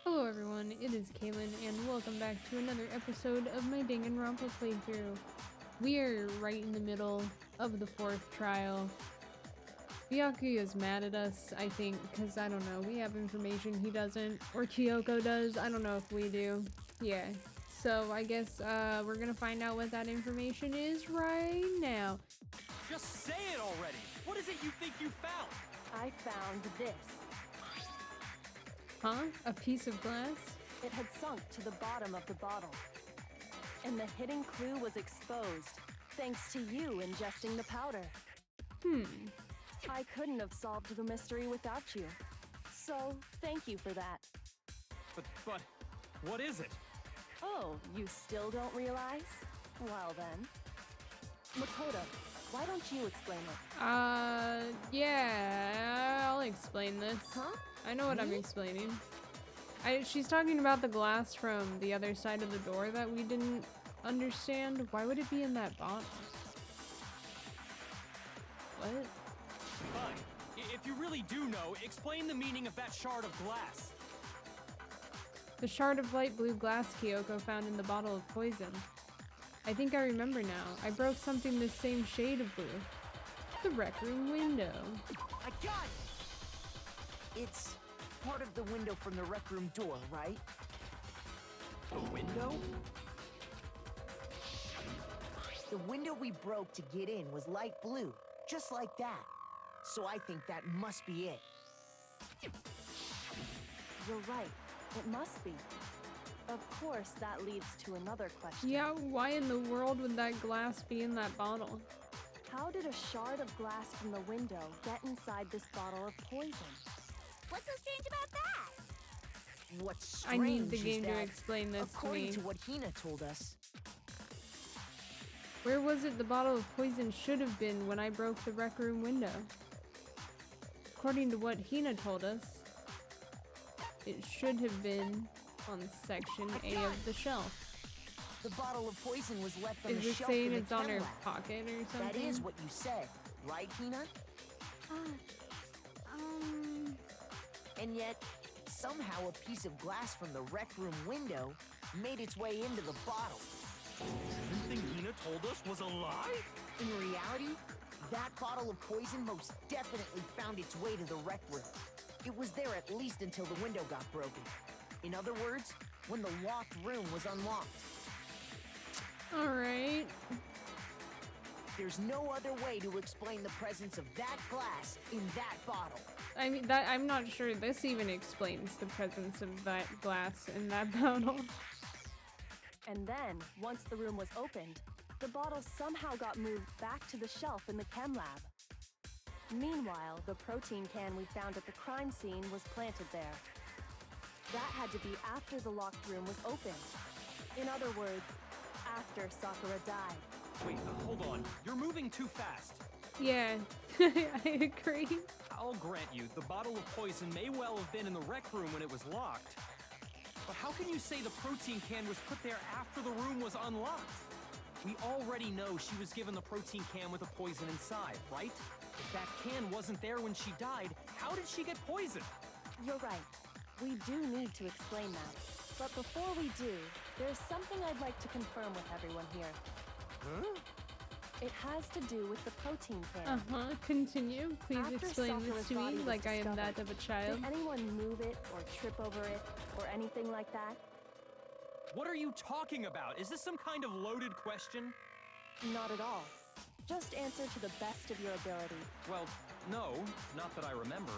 Hello everyone, it is Kaahlan, and welcome back to another episode of my Danganronpa playthrough. We are right in the middle of the fourth trial. Byaku is mad at us, I think, because I don't know, we have information he doesn't, or Kyoko does, I don't know if we do. Yeah, so I guess we're gonna find out what that information is right now. Just say it already! What is it you think you found? I found this. Huh? A piece of glass? It had sunk to the bottom of the bottle. And the hidden clue was exposed, thanks to you ingesting the powder. I couldn't have solved the mystery without you. So, thank you for that. But, what is it? Oh, you still don't realize? Well then. Makoto, why don't you explain it? Yeah, I'll explain this. Huh? I know what I'm explaining. She's talking about the glass from the other side of the door that we didn't understand. Why would it be in that bottle? What? Fine. If you really do know, explain the meaning of that shard of glass. The shard of light blue glass Kyoko found in the bottle of poison. I think I remember now. I broke something this same shade of blue. The rec room window. I got it! It's part of the window from the rec room door, right? The window? The window we broke to get in was light blue, just like that. So I think that must be it. You're right. It must be. Of course, that leads to another question. Yeah, why in the world would that glass be in that bottle? How did a shard of glass from the window get inside this bottle of poison? What's so strange about that? What's I strange need the is game to that, explain this to according me. to what Hina told us, Where was it the bottle of poison should have been when I broke the rec room window? According to what Hina told us, it should have been on section A of the shelf. the bottle of poison was left on Is the it shelf saying in the it's on chem her lab. pocket or That something? is what you said, right, Hina? And yet, somehow a piece of glass from the rec room window made its way into the bottle. Everything Hina told us was a lie? In reality, that bottle of poison most definitely found its way to the rec room. It was there at least until the window got broken. In other words, when the locked room was unlocked. Alright. There's no other way to explain the presence of that glass in that bottle. I mean, I'm not sure this even explains the presence of that glass in that bottle. And then, once the room was opened, the bottle somehow got moved back to the shelf in the chem lab. Meanwhile, the protein can we found at the crime scene was planted there. That had to be after the locked room was opened. In other words, after Sakura died. Wait, hold on. You're moving too fast. Yeah, I agree. I'll grant you, the bottle of poison may well have been in the rec room when it was locked. But how can you say the protein can was put there after the room was unlocked? We already know she was given the protein can with the poison inside, right? If that can wasn't there when she died, how did she get poisoned? You're right. We do need to explain that. But before we do, there's something I'd like to confirm with everyone here. Huh? It has to do with the protein can. Continue. Please After explain this Sakura's to body me was like I am that discovered, of a child. Did anyone move it or trip over it or anything like that? What are you talking about? Is this some kind of loaded question? Not at all. Just answer to the best of your ability. Well, no, not that I remember.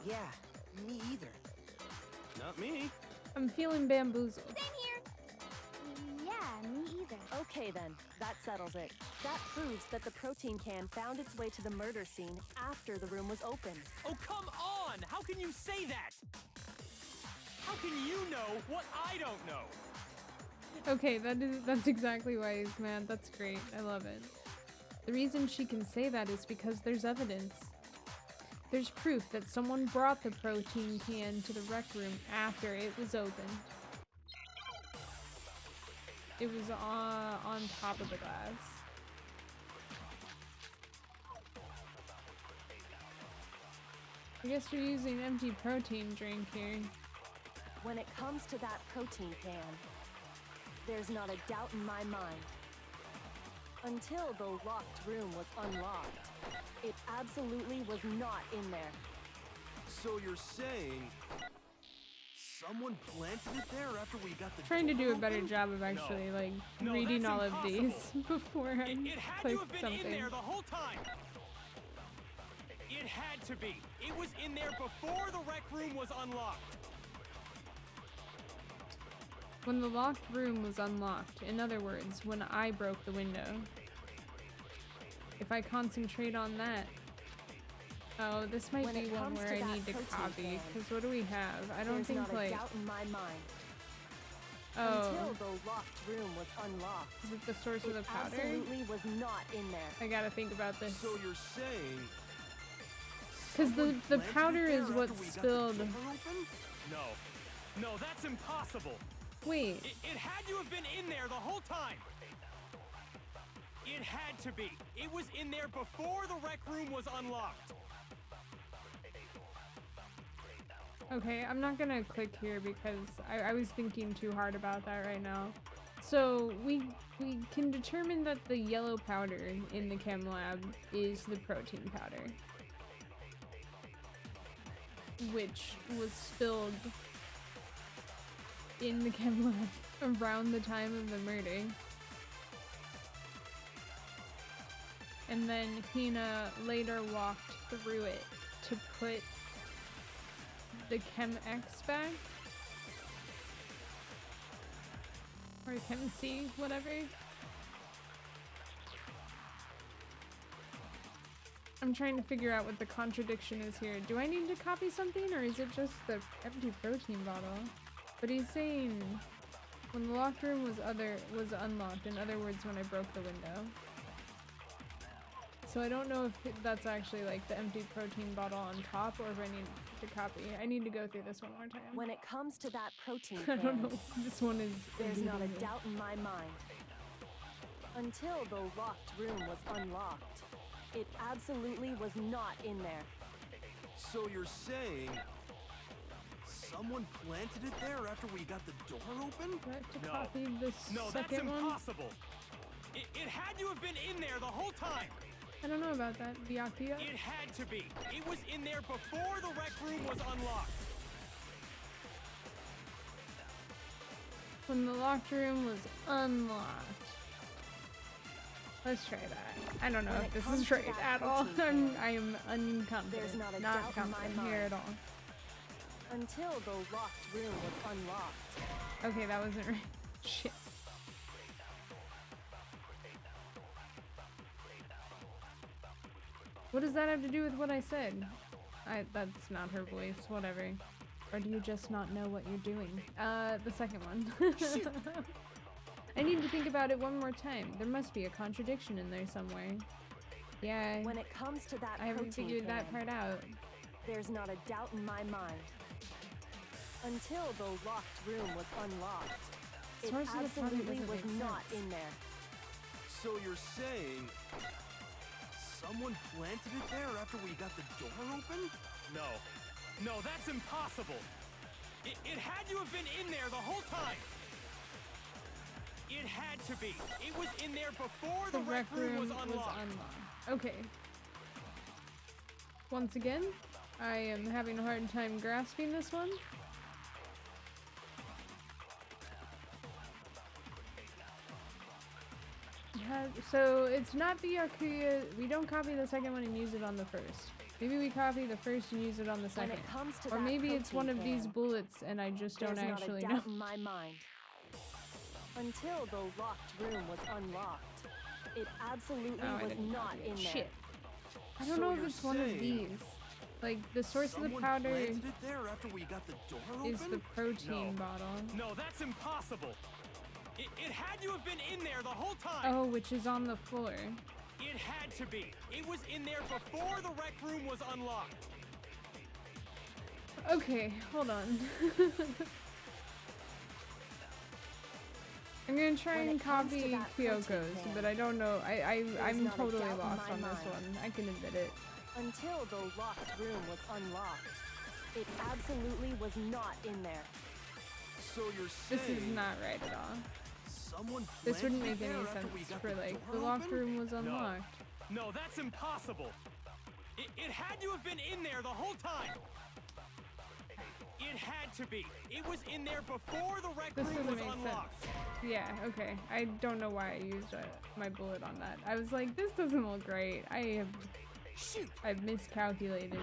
Yeah, me either. Not me. I'm feeling bamboozled. Same here. Yeah, me either. Okay then, that settles it. That proves that the protein can found its way to the murder scene after the room was opened. Oh, come on! How can you say that? How can you know what I don't know? Okay, that's exactly why he's mad. That's great. I love it. The reason she can say that is because there's evidence. There's proof that someone brought the protein can to the rec room after it was opened. It was on top of the glass. I guess we're using empty protein drink here. When it comes to that protein can, there's not a doubt in my mind. Until the locked room was unlocked, it absolutely was not in there. So you're saying someone planted it there after we got the Trying to door do a better open? job of actually like No, reading that's all of these impossible. before I It had click to have been something. in there the whole time. It had to be. It was in there before the rec room was unlocked. When the locked room was unlocked, in other words, when I broke the window. If I concentrate on that. Oh, this might When be it one comes where to I that need to protein copy, can, because what do we have? I don't There's think not like... a doubt in my mind. Oh, Until the locked room was unlocked, is it the source of the it powder? absolutely was not in there. I gotta think about this. So you're saying Because the someone planted powder it is there what after we got the spilled... door open? No. No, that's impossible. Wait, It had to have been in there the whole time. It had to be. It was in there before the rec room was unlocked. okay, I'm not gonna click here because I was thinking too hard about that right now. So we can determine that the yellow powder in the chem lab is the protein powder, which was spilled in the chem lab around the time of the murder. And then Hina later walked through it to put the Chem X back. Or Chem C, whatever. I'm trying to figure out what the contradiction is here. Do I need to copy something, or is it just the empty protein bottle? But he's saying when the locked room was unlocked, in other words, when I broke the window. So I don't know if that's actually like the empty protein bottle on top, or if I need to copy. I need to go through this one more time. When it comes to that protein I don't can, know. This one is. there's not a eluding me. doubt in my mind. Until the locked room was unlocked, it absolutely was not in there. So you're saying someone planted it there after we got the door open? Do I have to No. copy this No, that's second one? impossible. It had to have been in there the whole time. I don't know about that. Byakuya? It had to be. It was in there before the rec room was unlocked. When the locked room was unlocked. Let's try that. I don't know When if it this comes is to right that at all. protein I am unconfident. There's not a not doubt in my confident here mind. at all. Until the locked room was unlocked. Okay, that wasn't right. Shit. What does that have to do with what I said? That's not her voice, whatever. Or do you just not know what you're doing? The second one. I need to think about it one more time. There must be a contradiction in there somewhere. Yeah, When it comes to that I haven't protein figured that can, part out. there's not a doubt in my mind. Until the locked room was unlocked, it Source of the powder absolutely doesn't was make not sense. in there. So you're saying someone planted it there after we got the door open? No. No, that's impossible. It had to have been in there the whole time. It had to be. It was in there before The the rec room was unlocked. Okay. Once again, I am having a hard time grasping this one. So it's not the Yakuya. We don't copy the second one and use it on the first. Maybe we copy the first and use it on the When second. it comes to Or that maybe it's one protein of these can, bullets and I just don't there's actually not a know. doubt in my mind. Until the locked room was unlocked, it absolutely Oh, I was didn't not copy it. in there. Shit. I don't So know if you're it's one of saying these. Like the source of the Someone powder planted it there after we got the door open? is the protein bottle. No, that's impossible. It had to have been in there the whole time. Oh, which is on the floor. It had to be. It was in there before the rec room was unlocked. Okay, hold on. I'm gonna try When and it comes to copy that protein Kyoko's, can, but I don't know. I'm not a totally doubt in lost my on this mind. one. I can admit it. Until the locked room was unlocked, it absolutely was not in there. So you're This saying is not right at all. someone This wouldn't make planted any it there after we sense got for the like the door locked open? room was unlocked. No, that's impossible. It had to have been in there the whole time. It had to be. It was in there before the rec This room doesn't was make unlocked. sense. Yeah, okay. I don't know why I used my bullet on that. I was like, this doesn't look right. I've miscalculated.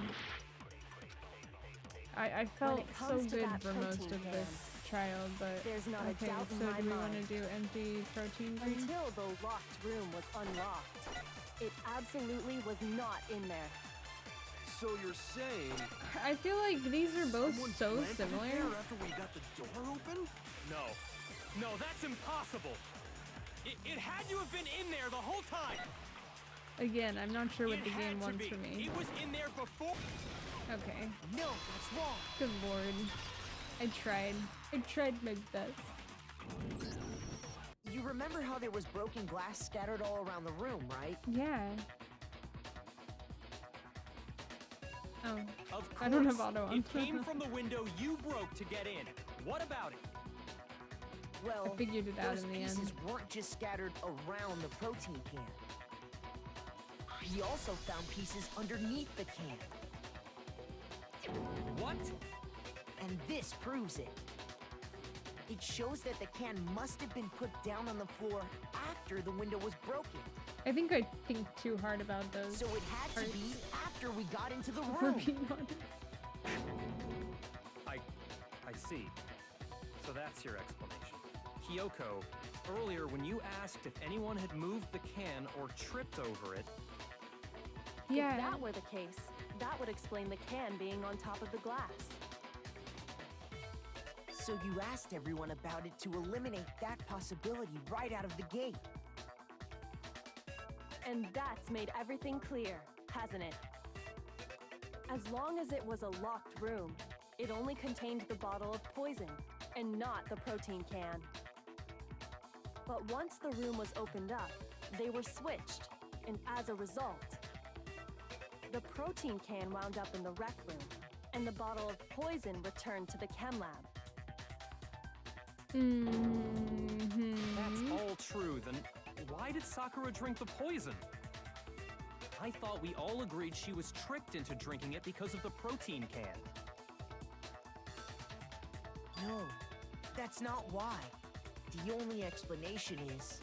I felt it so comes to good that for most protein of can, this trial, but there's not a okay, doubt in so my do we want mind. to do empty protein green? Until the locked room was unlocked. It absolutely was not in there. So you're saying I feel like these are both someone so planted it similar. there after we got the door open? No, that's impossible. It had to have been in there the whole time. Again, I'm not sure what It the game had to wants be. for me. It was in there before. Okay, No, that's wrong. good lord. I tried my best. You remember how there was broken glass scattered all around the room, right? Yeah. Oh, Of course. I don't have auto on. It came from the window you broke to get in. What about it? Well, I figured it out those in the pieces end. weren't just scattered around the protein can. We also found pieces underneath the can. What? And this proves it. It shows that the can must have been put down on the floor after the window was broken. I think I think too hard about those. So it had to parts, be after we got into the for room. being honest. I see. So that's your explanation. Kyoko, earlier when you asked if anyone had moved the can or tripped over it, Yeah. If that were the case, that would explain the can being on top of the glass. So you asked everyone about it to eliminate that possibility right out of the gate. And that's made everything clear, hasn't it? As long as it was a locked room, it only contained the bottle of poison, and not the protein can. But once the room was opened up, they were switched, and as a result, the protein can wound up in the rec room, and the bottle of poison returned to the chem lab. that's all true. Then why did Sakura drink the poison? I thought we all agreed she was tricked into drinking it because of the protein can. No, that's not why. The only explanation is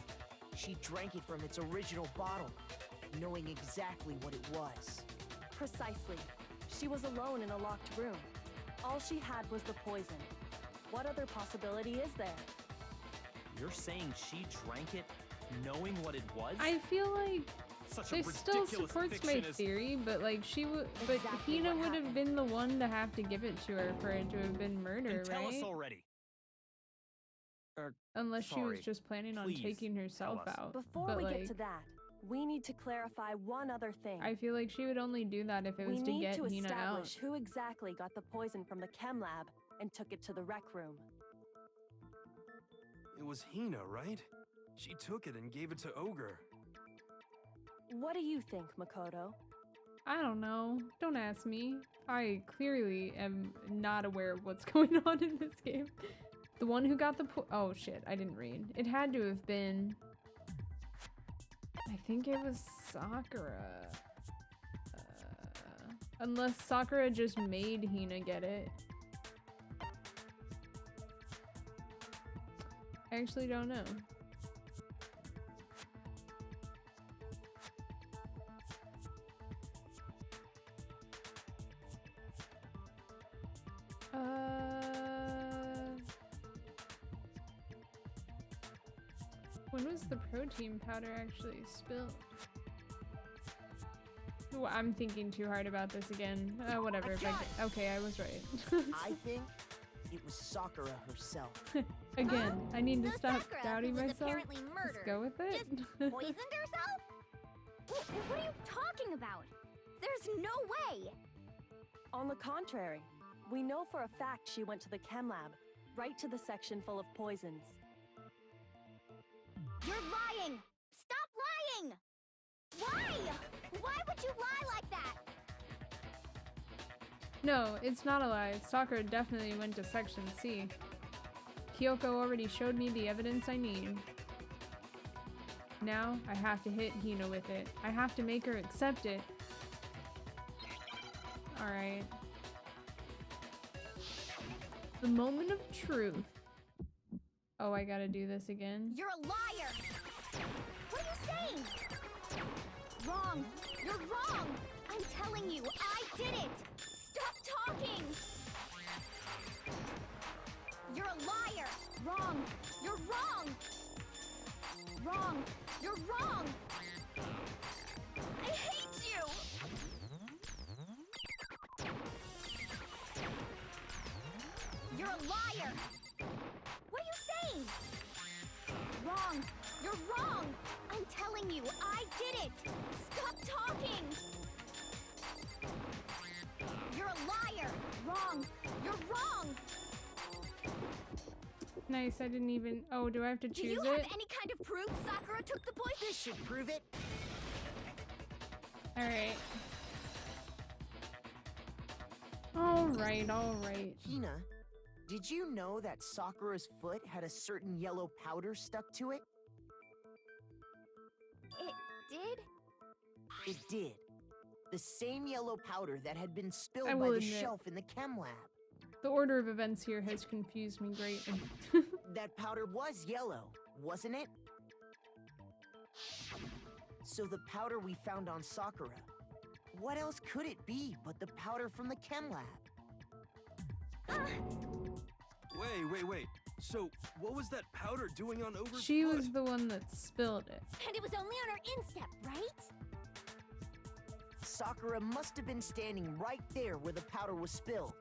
she drank it from its original bottle, knowing exactly what it was. Precisely. She was alone in a locked room. All she had was the poison. What other possibility is there? You're saying she drank it knowing what it was? I feel like Such a this still ridiculous supports my fiction is- theory, but like she would, but Exactly Hina what would have happened. been the one to have to give it to her for it to have been murder, Then tell us right? already. Unless she sorry. was just planning on Please, taking herself tell us. out. Before but we like, get to that, we need to clarify one other thing. I feel like she would only do that if it was We to need get to Hina out. establish who exactly got the poison from the chem lab and took it to the rec room. It was Hina, right? She took it and gave it to Ogre. What do you think, Makoto? I don't know. Don't ask me. I clearly am not aware of what's going on in this game. The one who got the oh shit, I didn't read. It had to have been, I think it was Sakura. Unless Sakura just made Hina get it. I actually don't know. When was the protein powder actually spilled? Ooh, I'm thinking too hard about this again. Whatever. I got it. Okay, I was right. I think it was Sakura herself. Again, I need to So stop Sakura, doubting who was myself. apparently Just murdered, go with it. poisoned herself? What are you talking about? There's no way! On the contrary, we know for a fact she went to the chem lab, right to the section full of poisons. You're lying! Stop lying! Why? Why would you lie like that? No, it's not a lie. Sakura definitely went to Section C. Kyoko already showed me the evidence I need. Now, I have to hit Hina with it. I have to make her accept it. Alright. The moment of truth. Oh, I gotta do this again. You're a liar! What are you saying? Wrong! You're wrong! I'm telling you, I did it! Stop talking! You're a liar! Wrong! You're wrong! Wrong! You're wrong! I hate you! You're a liar! What are you saying? Wrong! You're wrong! I'm telling you, I did it! Stop talking! You're a liar! Wrong! You're wrong! Nice, I didn't even... Oh, do I have to choose Do you it? have any kind of proof Sakura took the poison? This should prove it. Alright. Alright, alright. Hina, did you know that Sakura's foot had a certain yellow powder stuck to it? It did? It did. The same yellow powder that had been spilled I by will the admit. shelf in the chem lab. The order of events here has confused me greatly. That powder was yellow, wasn't it? So the powder we found on Sakura, what else could it be but the powder from the chem lab? Wait. So, what was that powder doing on Over's She foot? was the one that spilled it. And it was only on her instep, right? Sakura must have been standing right there where the powder was spilled.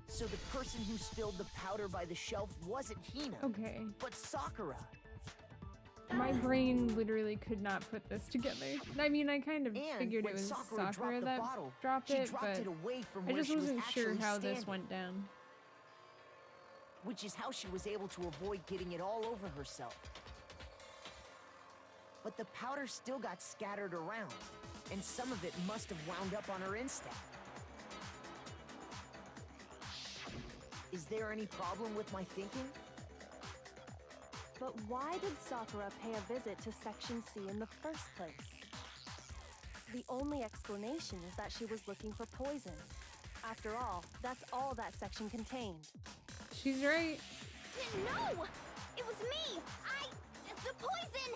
So the person who spilled the powder by the shelf wasn't Hina, Okay. but Sakura. My brain literally could not put this together. I mean, I kind of And figured when it was Sakura Sakura dropped the that bottle, dropped she it, dropped but it away from I where just she was wasn't sure actually how standing, this went down. which is how she was able to avoid getting it all over herself. But the powder still got scattered around, and some of it must have wound up on her instep. Is there any problem with my thinking? But why did Sakura pay a visit to Section C in the first place? The only explanation is that she was looking for poison. After all, that's all that section contained. She's right. No! It was me! The poison!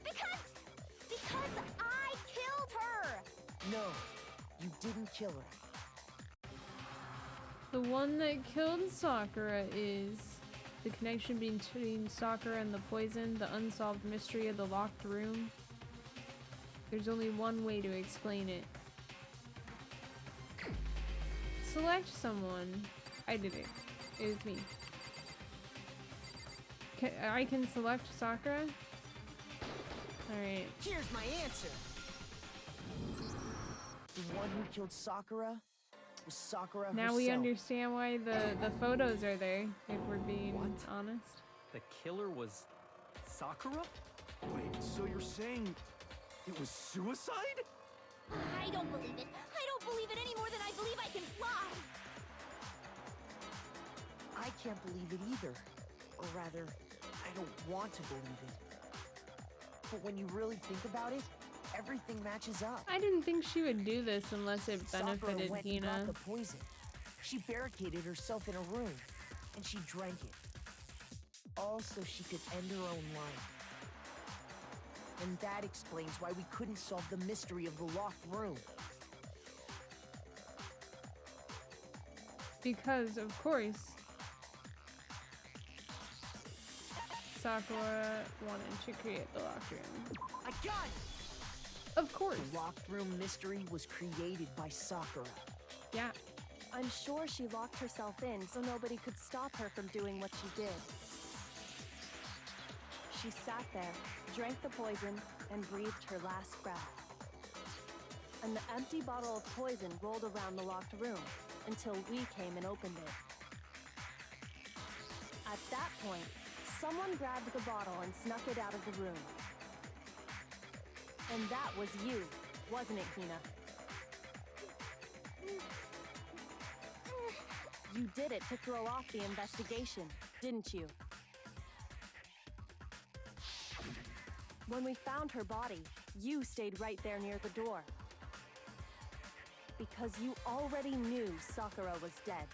Because I killed her! No, you didn't kill her. The one that killed Sakura is the connection between Sakura and the poison, the unsolved mystery of the locked room. There's only one way to explain it. Select someone. I did it. It was me. I can select Sakura? Alright. Here's my answer. The one who killed Sakura was Sakura Now herself. we understand why the photos are there, if we're being honest. The killer was Sakura? Wait, so you're saying it was suicide? I don't believe it. I don't believe it any more than I believe I can fly. I can't believe it either. Or rather, I don't want to believe it. But when you really think about it, everything matches up. I didn't think she would do this unless it Sakura benefited went and Hina. got the poison. She barricaded herself in a room, and she drank it. All so she could end her own life. And that explains why we couldn't solve the mystery of the locked room. Because, of course, Sakura wanted to create the locked room. I got it! Of course. The locked room mystery was created by Sakura. Yeah. I'm sure she locked herself in so nobody could stop her from doing what she did. She sat there, drank the poison, and breathed her last breath. And the empty bottle of poison rolled around the locked room until we came and opened it. At that point, someone grabbed the bottle and snuck it out of the room. And that was you, wasn't it, Hina? You did it to throw off the investigation, didn't you? When we found her body, you stayed right there near the door. Because you already knew Sakura was dead.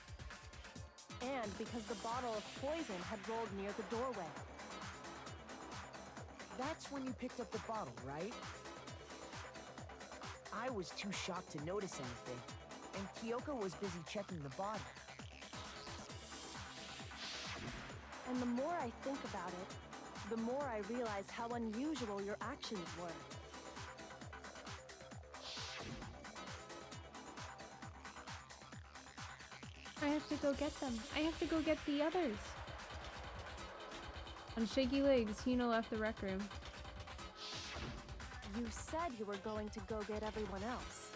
And because the bottle of poison had rolled near the doorway. That's when you picked up the bottle, right? I was too shocked to notice anything, and Kyoko was busy checking the body. And the more I think about it, the more I realize how unusual your actions were. I have to go get them. I have to go get the others. On shaky legs, Hina left the rec room. You said you were going to go get everyone else.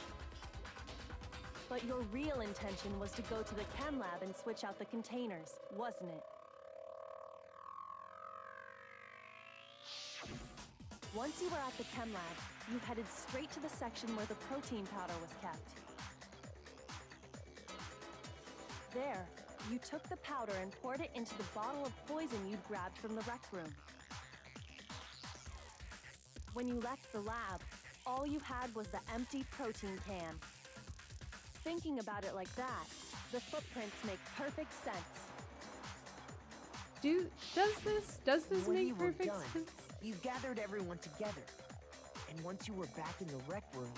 But your real intention was to go to the chem lab and switch out the containers, wasn't it? Once you were at the chem lab, you headed straight to the section where the protein powder was kept. There, you took the powder and poured it into the bottle of poison you'd grabbed from the rec room. When you left the lab, all you had was the empty protein can. Thinking about it like that, the footprints make perfect sense. Does this When you make were perfect done, sense? you gathered everyone together. And once you were back in the rec room,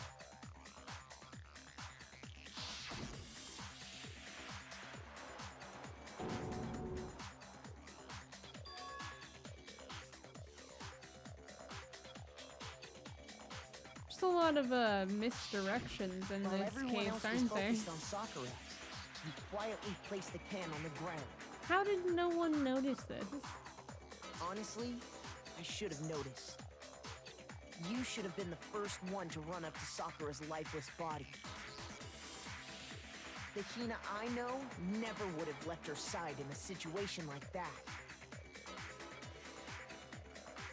There's a lot of misdirections in while this everyone case, else was aren't there? focused on Sakura, you quietly placed the can on the ground. How did no one notice this? Honestly, I should have noticed. You should have been the first one to run up to Sakura's lifeless body. The Hina I know never would have left her side in a situation like that.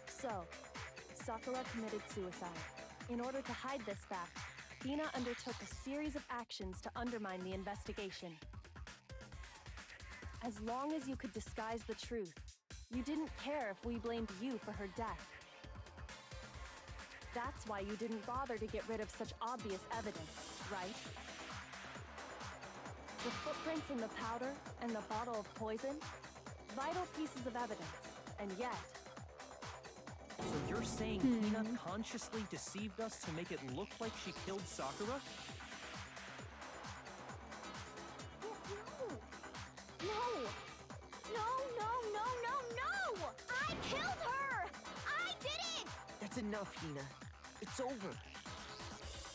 So, Sakura committed suicide. In order to hide this fact, Hina undertook a series of actions to undermine the investigation. As long as you could disguise the truth, you didn't care if we blamed you for her death. That's why you didn't bother to get rid of such obvious evidence, right? The footprints in the powder and the bottle of poison, vital pieces of evidence, and yet, So you're saying Hina consciously deceived us to make it look like she killed Sakura? No! I killed her! I did it! That's enough, Hina. It's over.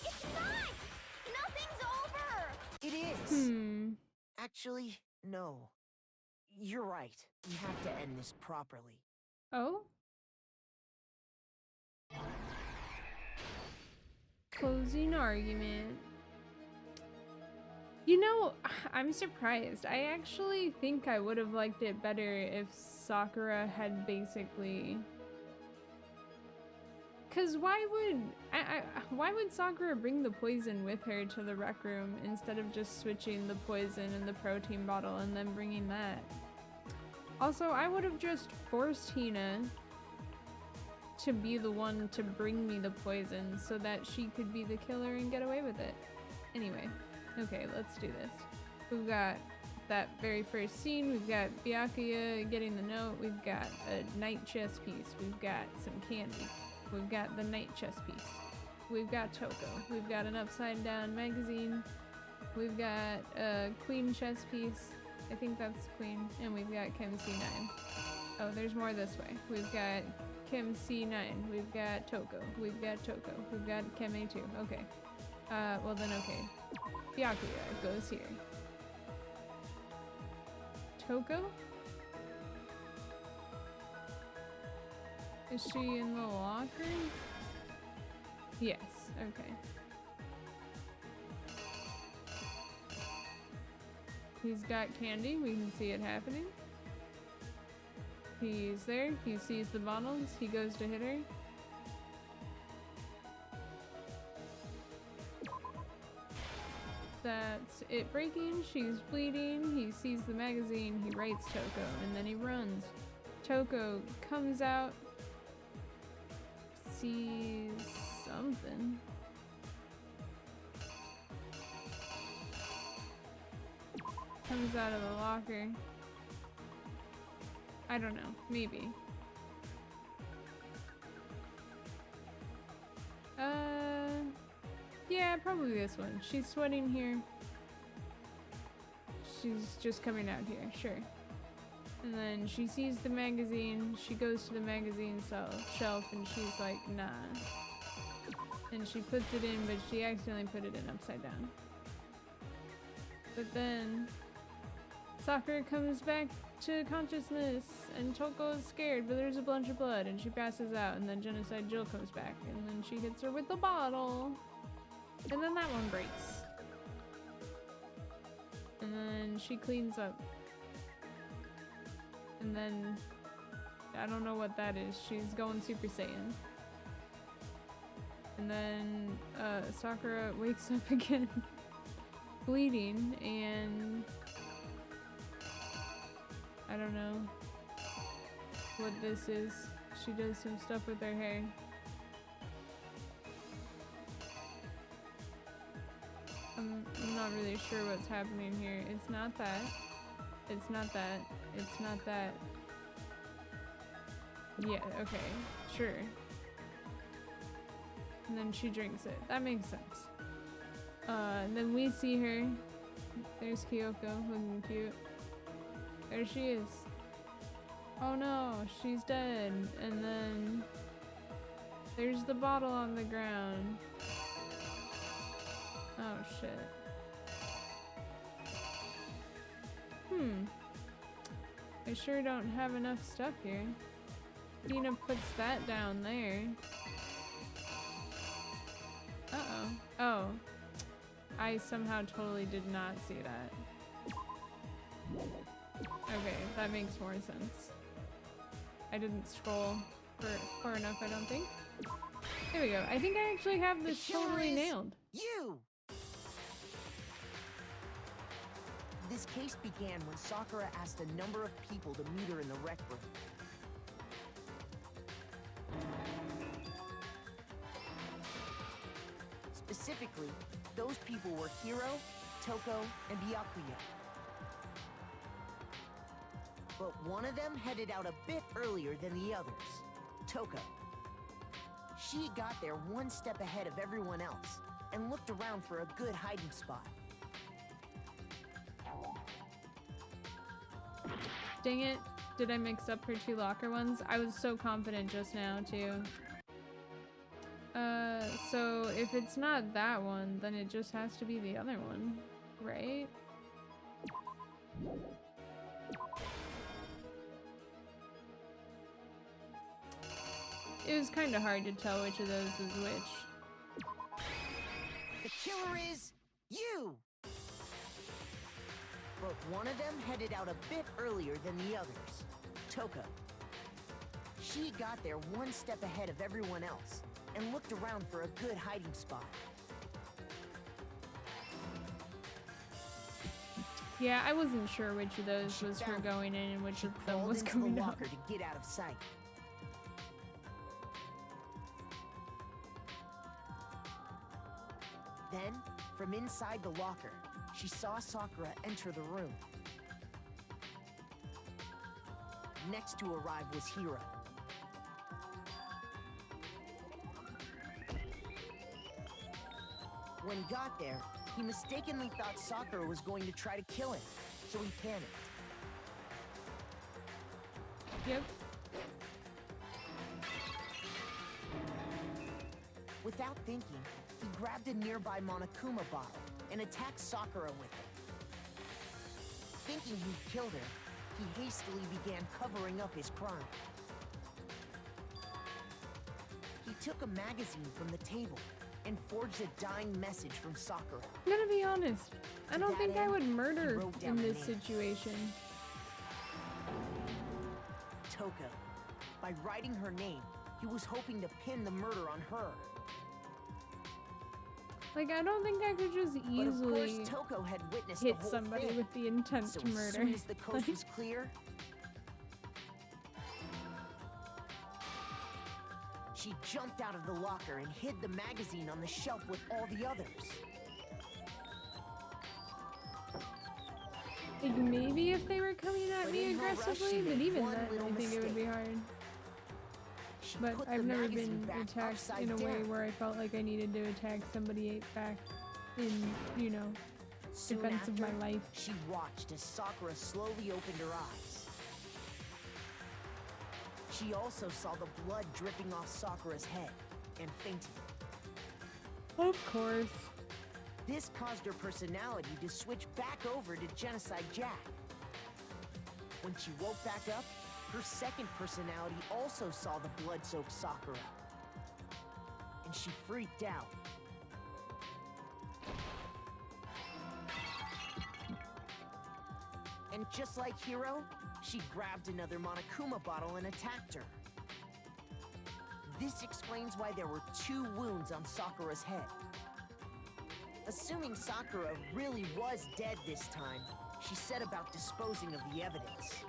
It's not! Nothing's over! It is. Actually, no. You're right. We have to end this properly. Oh? Closing argument. You know, I'm surprised. I actually think I would have liked it better if Sakura had basically... Cause why would Sakura bring the poison with her to the rec room instead of just switching the poison in the protein bottle and then bringing that? Also, I would have just forced Hina to be the one to bring me the poison so that she could be the killer and get away with it. Anyway, okay, let's do this. We've got that very first scene, we've got Byakuya getting the note, we've got a night chess piece, we've got some candy, we've got the night chess piece, we've got Toko, we've got an upside down magazine, we've got a queen chess piece, I think that's queen, and we've got Kim C9. Oh, there's more this way. We've got Kim C9, we've got Toko, we've got Toko, we've got Kim A2, okay. Well then okay. Byakuya goes here. Toko? Is she in the locker? Yes, okay. He's got candy, we can see it happening. He's there, he sees the bottles, he goes to hit her. That's it breaking. She's bleeding. He sees the magazine. He writes Toko, and then he runs. Toko comes out, sees something. Comes out of the locker. I don't know. Maybe. Yeah, probably this one. She's sweating here. She's just coming out here, sure. And then she sees the magazine. She goes to the magazine shelf and she's like, nah. And she puts it in, but she accidentally put it in upside down. But then Sakura comes back to consciousness and Toko is scared, but there's a bunch of blood and she passes out, and then Genocide Jill comes back and then she hits her with the bottle. And then that one breaks. And then she cleans up. And then I don't know what that is. She's going Super Saiyan. And then Sakura wakes up again bleeding, and I don't know what this is. She does some stuff with her hair. I'm not really sure what's happening here. It's not that. It's not that. It's not that. Yeah, okay. Sure. And then she drinks it. That makes sense. And then we see her. There's Kyoko, looking cute. There she is. Oh no, she's dead. And then there's the bottle on the ground. Oh shit. I sure don't have enough stuff here. Dina puts that down there. Uh-oh. Oh. I somehow totally did not see that. Okay, that makes more sense. I didn't scroll far enough, I don't think. There we go. I think I actually have this totally nailed. You! This case began when Sakura asked a number of people to meet her in the rec room. Specifically, those people were Hiro, Toko, and Byakuya. But one of them headed out a bit earlier than the others, Toko. She got there one step ahead of everyone else and looked around for a good hiding spot. Dang it. Did I mix up her two locker ones? I was so confident just now, too. So if it's not that one, then it just has to be the other one, right? It was kind of hard to tell which of those was which. The killer is you! But one of them headed out a bit earlier than the others, Toko. She got there one step ahead of everyone else and looked around for a good hiding spot. Yeah, I wasn't sure which of those was her going in and which of them was coming out. To get out of sight. Then, from inside the locker, she saw Sakura enter the room. Next to arrive was Hiro. When he got there, he mistakenly thought Sakura was going to try to kill him, so he panicked. Yep. Without thinking, he grabbed a nearby Monokuma bottle and attacked Sakura with it. Thinking he'd killed her, he hastily began covering up his crime. He took a magazine from the table and forged a dying message from Sakura. I'm gonna be honest. I don't think I would murder wrote in down this her name. situation. Toko. By writing her name, he was hoping to pin the murder on her. Like, I don't think I could just But of easily course, Toko had witnessed hit the whole somebody thing. with the intent So to as murder. soon as the coast Like, was clear, she jumped out of the locker and hid the magazine on the shelf with all the others. like, maybe if they were coming at But me in her rush, aggressively, she but made even one then, little I think it would be mistake. hard. She But put I've the never magazine been back attacked upside in a way down. where I felt like I needed to attack somebody back in, you know, Soon defense of my after, life. she watched as Sakura slowly opened her eyes. She also saw the blood dripping off Sakura's head and fainted. Of course. This caused her personality to switch back over to Genocide Jack. When she woke back up, her second personality also saw the blood-soaked Sakura. And she freaked out. And just like Hiro, she grabbed another Monokuma bottle and attacked her. This explains why there were 2 wounds on Sakura's head. Assuming Sakura really was dead this time, she set about disposing of the evidence.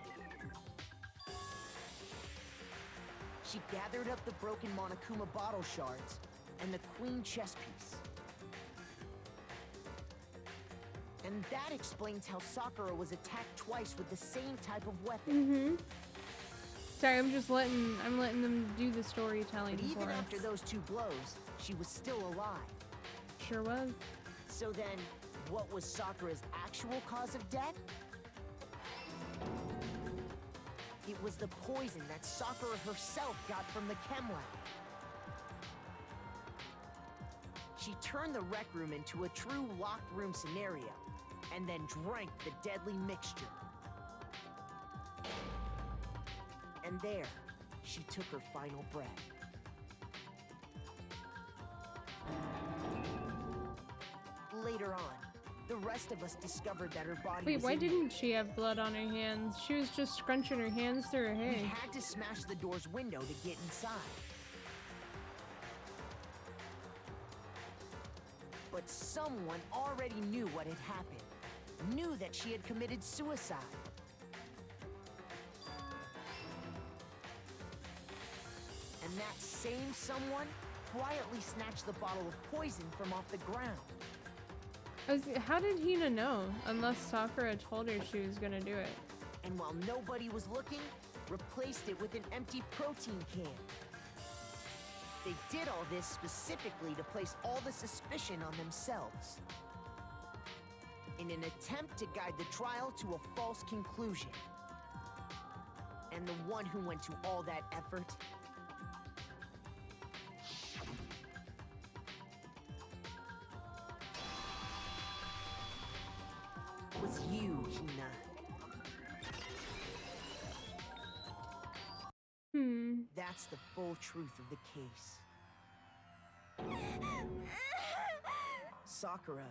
She gathered up the broken Monokuma bottle shards and the queen chess piece. And that explains how Sakura was attacked twice with the same type of weapon. Sorry, I'm letting them do the storytelling But even for after us. those 2 blows, she was still alive. Sure was. So then, what was Sakura's actual cause of death? It was the poison that Sakura herself got from the chem lab. She turned the rec room into a true locked room scenario, and then drank the deadly mixture. And there, she took her final breath. Later on, the rest of us discovered that her body Wait, was why in there. didn't she have blood on her hands? She was just scrunching her hands through her We hair. had to smash the door's window to get inside. But someone already knew what had happened. Knew that she had committed suicide. And that same someone quietly snatched the bottle of poison from off the ground. How did Hina know? Unless Sakura told her she was gonna do it. And while nobody was looking, replaced it with an empty protein can. They did all this specifically to place all the suspicion on themselves. In an attempt to guide the trial to a false conclusion. And the one who went to all that effort was you, Hina. That's the full truth of the case. Sakura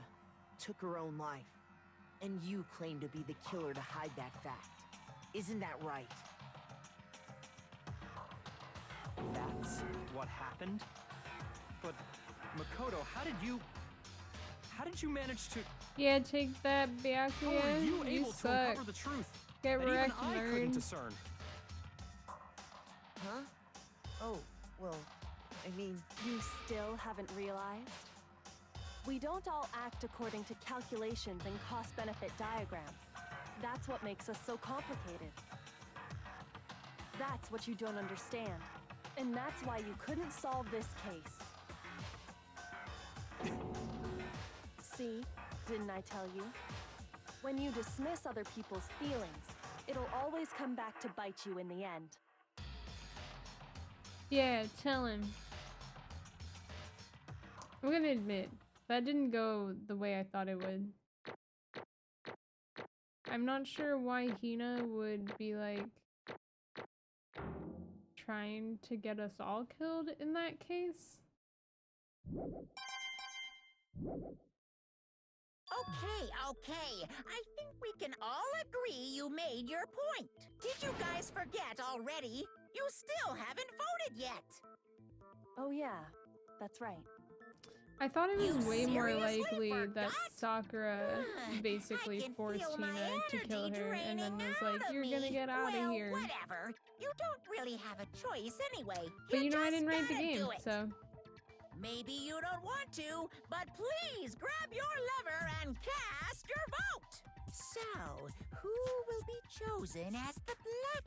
took her own life, and you claim to be the killer to hide that fact. Isn't that right? That's what happened? But, Makoto, how did you manage to... Yeah, take that, How Byakuya. were you able to suck. uncover the truth Get that even wrecked, I couldn't nerd. discern? Huh? Oh, well, I mean... You still haven't realized? We don't all act according to calculations and cost-benefit diagrams. That's what makes us so complicated. That's what you don't understand. And that's why you couldn't solve this case. See? Didn't I tell you? When you dismiss other people's feelings, it'll always come back to bite you in the end. Yeah, tell him. I'm gonna admit, that didn't go the way I thought it would. I'm not sure why Hina would be like trying to get us all killed in that case. Okay. I think we can all agree you made your point. Did you guys forget already? You still haven't voted yet. Oh yeah, that's right. I thought it was You way more seriously likely that forgot? Sakura basically I can forced feel my Hina to kill energy her and then draining was out like, of you're gonna me. get out of Well, here. whatever. You don't really have a choice anyway. But you know, I just didn't write the gotta game, do it. so. Maybe you don't want to, but please grab your lever and cast your vote. So, who will be chosen as the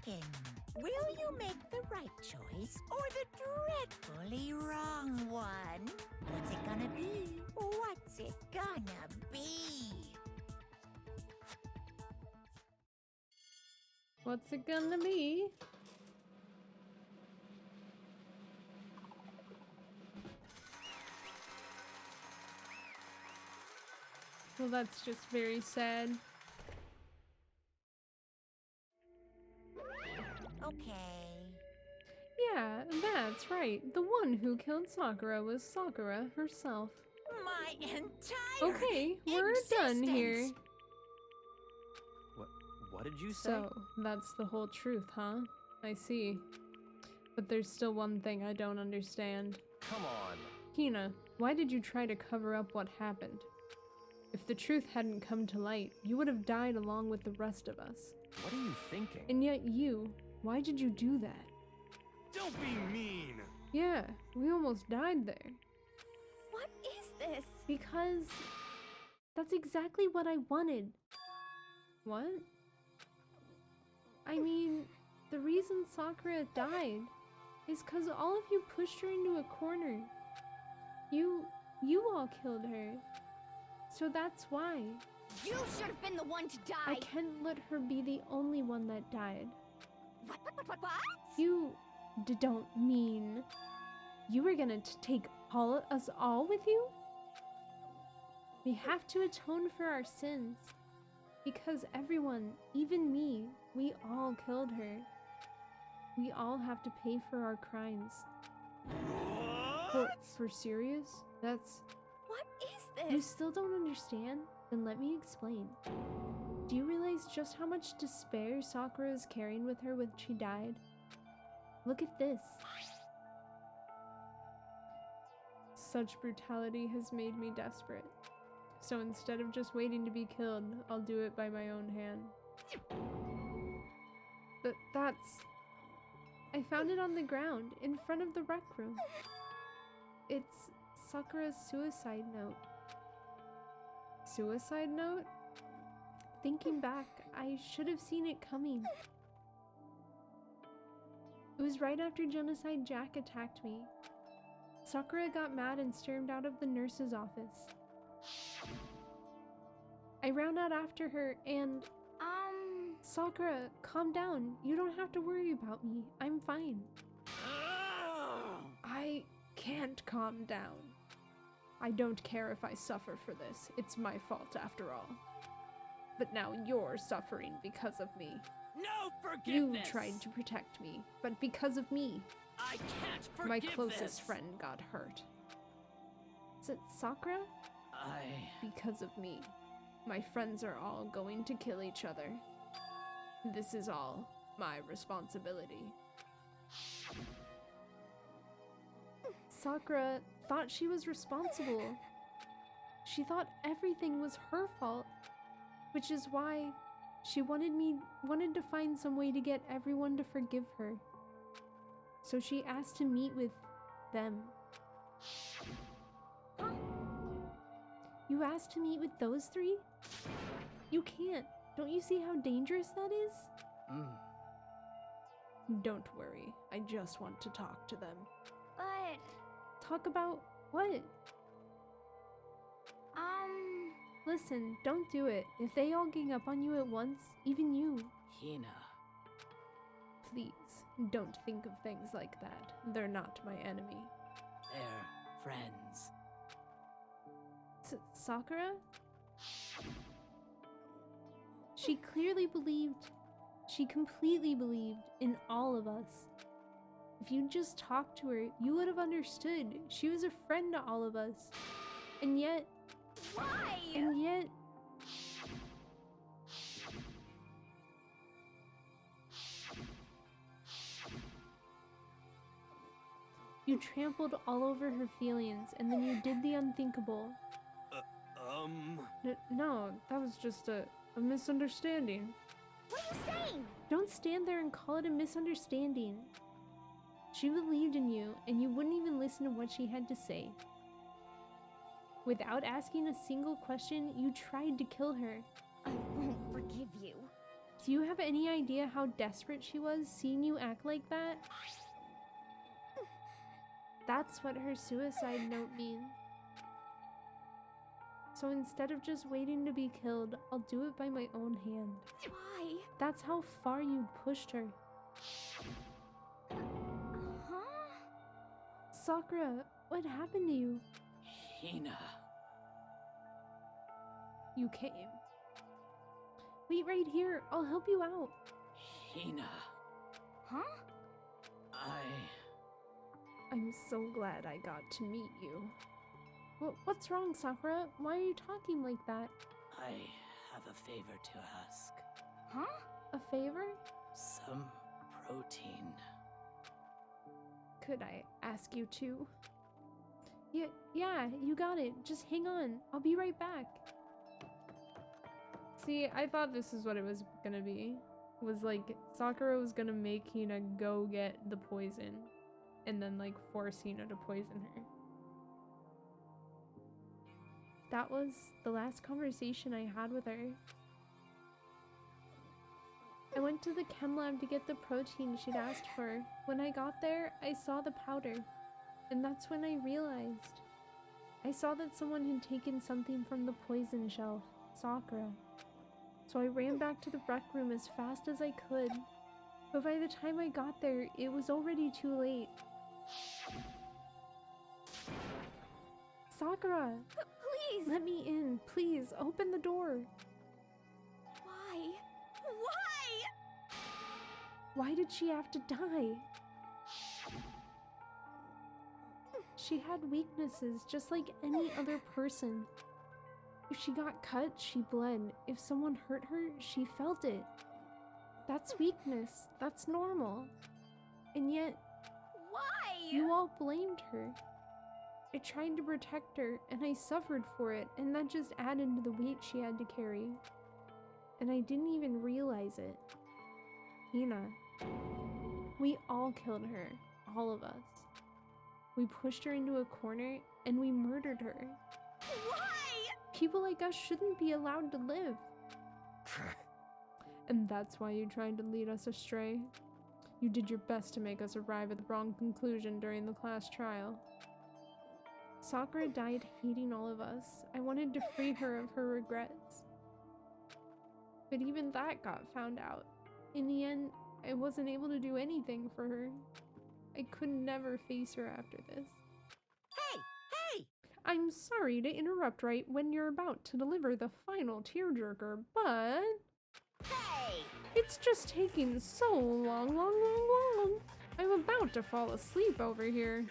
Blacken? Will you make the right choice or the dreadfully wrong one? What's it gonna be? What's it gonna be? What's it gonna be? Well, that's just very sad. Okay. Yeah, that's right. The one who killed Sakura was Sakura herself. My entire Okay, we're done here. existence. What did you say? So, that's the whole truth, huh? I see. But there's still one thing I don't understand. Come on. Hina, why did you try to cover up what happened? If the truth hadn't come to light, you would have died along with the rest of us. What are you thinking? And yet you, why did you do that? Don't be mean! Yeah, we almost died there. What is this? Because that's exactly what I wanted. What? I mean, the reason Sakura died is because all of you pushed her into a corner. You all killed her. So that's why. You should have been the one to die. I can't let her be the only one that died. What? You don't mean you were gonna take us all with you? We have to atone for our sins. Because everyone, even me, we all killed her. We all have to pay for our crimes. For serious? That's... What is You this? still don't understand? Then let me explain. Do you realize just how much despair Sakura is carrying with her when she died? Look at this. Such brutality has made me desperate. So instead of just waiting to be killed, I'll do it by my own hand. That's... I found it on the ground, in front of the rec room. It's Sakura's suicide note. Suicide note? Thinking back, I should have seen it coming. It was right after Genocide Jack attacked me. Sakura got mad and stormed out of the nurse's office. I ran out after her and... Sakura, calm down. You don't have to worry about me. I'm fine. I can't calm down. I don't care if I suffer for this. It's my fault after all. But now you're suffering because of me. No You forgiveness! tried to protect me, but because of me, I can't forgive my closest this. friend got hurt. Is it Sakura? Because of me, my friends are all going to kill each other. This is all my responsibility. Sakura thought she was responsible. She thought everything was her fault, which is why she wanted to find some way to get everyone to forgive her. So she asked to meet with them. You asked to meet with those three? You can't. Don't you see how dangerous that is? Don't worry. I just want to talk to them. But, Talk about what? Listen, don't do it. If they all gang up on you at once, even you. Hina. Please, don't think of things like that. They're not my enemy. They're friends. Sakura? She clearly believed, she completely believed in all of us. If you just talked to her, you would have understood. She was a friend to all of us. And yet... why? And yet... You You trampled all over her feelings, and then you did the unthinkable. No, that was just a misunderstanding. What are you saying? Don't stand there and call it a misunderstanding. She believed in you, and you wouldn't even listen to what she had to say. Without asking a single question, you tried to kill her. I won't forgive you. Do you have any idea how desperate she was seeing you act like that? That's what her suicide note means. So instead of just waiting to be killed, I'll do it by my own hand. Why? That's how far you pushed her. Huh? Sakura, what happened to you? Hina. You came. Wait right here, I'll help you out. Hina. Huh? I'm so glad I got to meet you. What's wrong, Sakura? Why are you talking like that? I have a favor to ask. Huh? A favor? Some protein. Could I ask you to? Yeah, you got it. Just hang on. I'll be right back. See, I thought this is what it was gonna be. Was like, Sakura was gonna make Hina go get the poison. And then like force Hina to poison her. That was the last conversation I had with her. I went to the chem lab to get the protein she'd asked for. When I got there, I saw the powder. And that's when I realized. I saw that someone had taken something from the poison shelf, Sakura. So I ran back to the rec room as fast as I could. But by the time I got there, it was already too late. Sakura! Please! Let me in, please, open the door. Why? Why? Why did she have to die? She had weaknesses just like any other person. If she got cut, she bled. If someone hurt her, she felt it. That's weakness. That's normal. And yet, Why? you all blamed her. I tried to protect her, and I suffered for it, and that just added to the weight she had to carry. And I didn't even realize it. Hina. We all killed her. All of us. We pushed her into a corner, and we murdered her. Why? People like us shouldn't be allowed to live. And that's why you tried to lead us astray. You did your best to make us arrive at the wrong conclusion during the class trial. Sakura died hating all of us. I wanted to free her of her regrets. But even that got found out. In the end, I wasn't able to do anything for her. I could never face her after this. Hey! I'm sorry to interrupt right when you're about to deliver the final tearjerker, but... Hey! It's just taking so long. I'm about to fall asleep over here.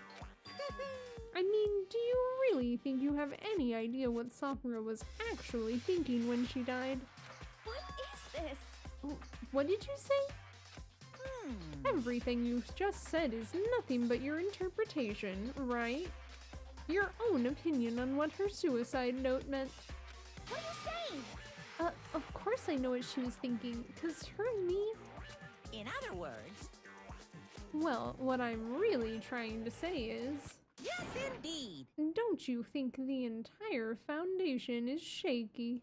I mean, do you really think you have any idea what Sakura was actually thinking when she died? What is this? What did you say? Everything you just said is nothing but your interpretation, right? Your own opinion on what her suicide note meant. What are you saying? Of course I know what she was thinking, 'cause her and me... In other words... Well, what I'm really trying to say is... Yes, indeed! Don't you think the entire foundation is shaky?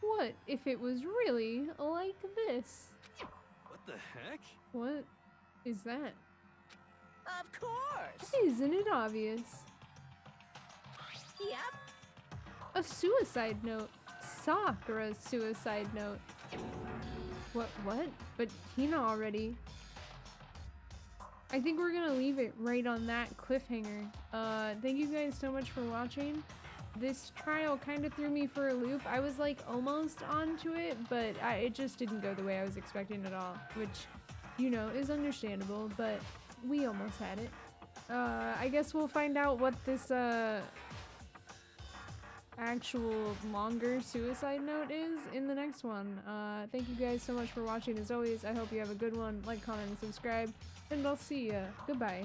What if it was really like this? What the heck? What is that? Of course! Isn't it obvious? Yep. A suicide note. Sakura's suicide note. What? But Hina already. I think we're gonna leave it right on that cliffhanger. Thank you guys so much for watching. This trial kind of threw me for a loop. I was like almost onto it, but it just didn't go the way I was expecting at all, which, you know, is understandable, but we almost had it. I guess we'll find out what this actual longer suicide note is in the next one. Thank you guys so much for watching as always. I hope you have a good one. Like, comment, and subscribe, and I'll see ya. Goodbye.